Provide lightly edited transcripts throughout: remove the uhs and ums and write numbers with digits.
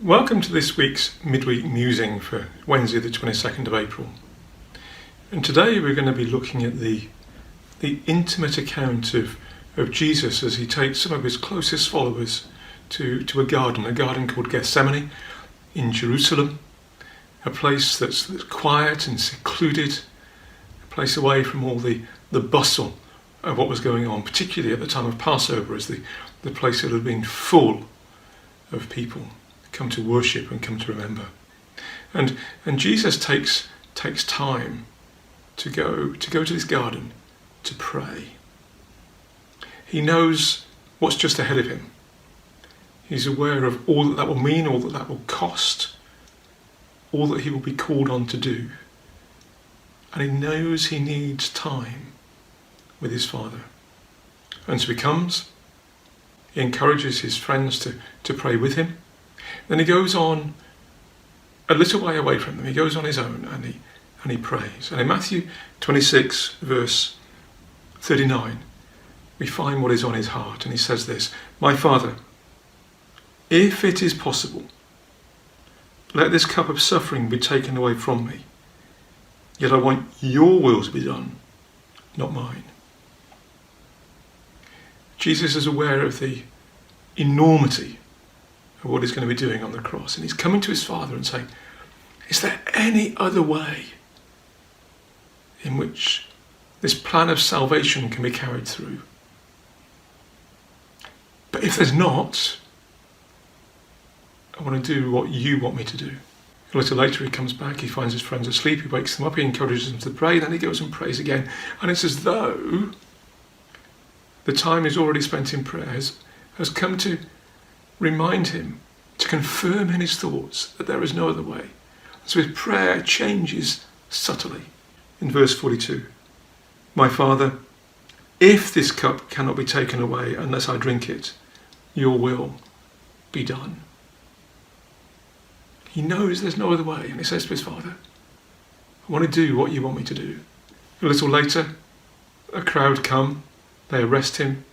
Welcome to this week's midweek musing for Wednesday the 22nd of April. And today we're going to be looking at the intimate account of Jesus as he takes some of his closest followers to a garden called Gethsemane in Jerusalem, a place that's quiet and secluded, a place away from all the bustle of what was going on, particularly at the time of Passover, as the place that had been full of people come to worship and come to remember. And Jesus takes time to go to this garden to pray. He knows what's just ahead of him. He's aware of all that will mean, all that will cost, all that he will be called on to do. And he knows he needs time with his Father. And so he comes, he encourages his friends to pray with him. Then he goes on a little way away from them. He goes on his own and he prays. And in Matthew 26, verse 39, we find what is on his heart. And he says this: "My Father, if it is possible, let this cup of suffering be taken away from me. Yet I want your will to be done, not mine." Jesus is aware of the enormity of what he's going to be doing on the cross. And he's coming to his Father and saying, is there any other way in which this plan of salvation can be carried through? But if there's not, I want to do what you want me to do. A little later he comes back, he finds his friends asleep, he wakes them up, he encourages them to pray, then he goes and prays again. And it's as though the time he's already spent in prayer has come to remind him, to confirm in his thoughts that there is no other way. So his prayer changes subtly. In verse 42, "My Father, if this cup cannot be taken away unless I drink it, your will be done." He knows there's no other way, and he says to his Father, I want to do what you want me to do. A little later, a crowd come, they arrest him,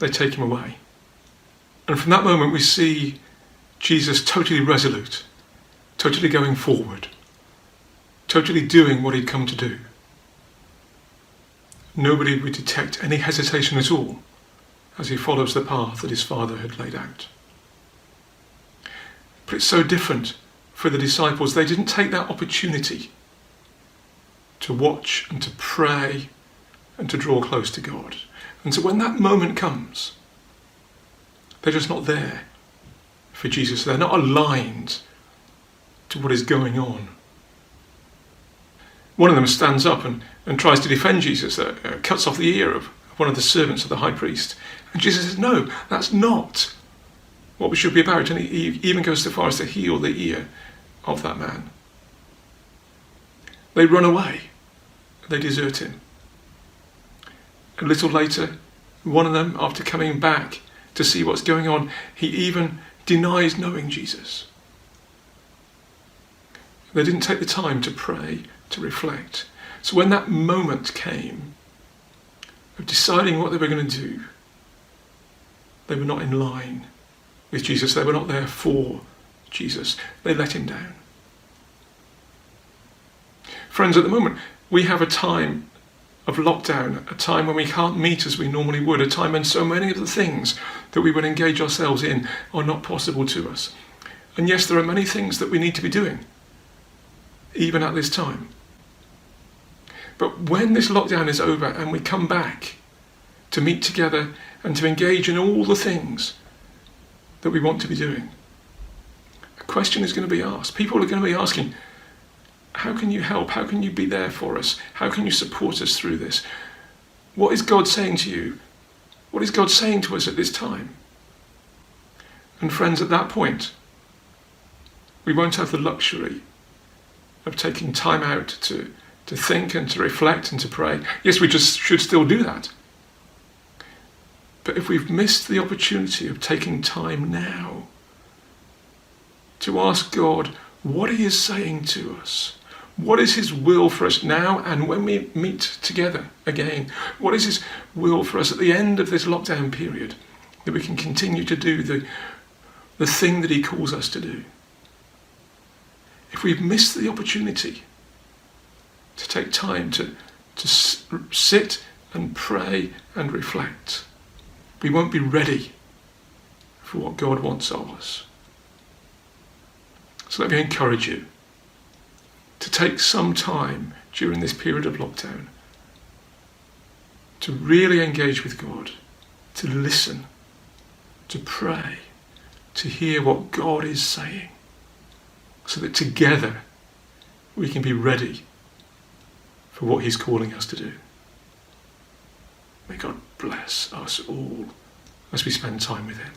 they take him away. And from that moment we see Jesus totally resolute, totally going forward, totally doing what he'd come to do. Nobody would detect any hesitation at all as he follows the path that his Father had laid out. But it's so different for the disciples. They didn't take that opportunity to watch and to pray and to draw close to God. And so when that moment comes, they're just not there for Jesus. They're not aligned to what is going on. One of them stands up and tries to defend Jesus, cuts off the ear of one of the servants of the high priest. And Jesus says, no, that's not what we should be about. And he even goes so far as to heal the ear of that man. They run away. They desert him. A little later, one of them, after coming back to see what's going on, he even denies knowing Jesus. They didn't take the time to pray, to reflect. So when that moment came of deciding what they were going to do, they were not in line with Jesus. They were not there for Jesus. They let him down. Friends, at the moment, we have a time of lockdown, a time when we can't meet as we normally would, a time when so many of the things that we would engage ourselves in are not possible to us. And yes, there are many things that we need to be doing, even at this time. But when this lockdown is over and we come back to meet together and to engage in all the things that we want to be doing, a question is going to be asked. People are going to be asking, how can you help? How can you be there for us? How can you support us through this? What is God saying to you? What is God saying to us at this time? And friends, at that point, we won't have the luxury of taking time out to think and to reflect and to pray. Yes, we just should still do that. But if we've missed the opportunity of taking time now to ask God what he is saying to us, what is his will for us now and when we meet together again? What is his will for us at the end of this lockdown period, that we can continue to do the thing that he calls us to do? if we've missed the opportunity to take time to sit and pray and reflect, we won't be ready for what God wants of us. So let me encourage you to take some time during this period of lockdown to really engage with God, to listen, to pray, to hear what God is saying, so that together we can be ready for what he's calling us to do. May God bless us all as we spend time with him.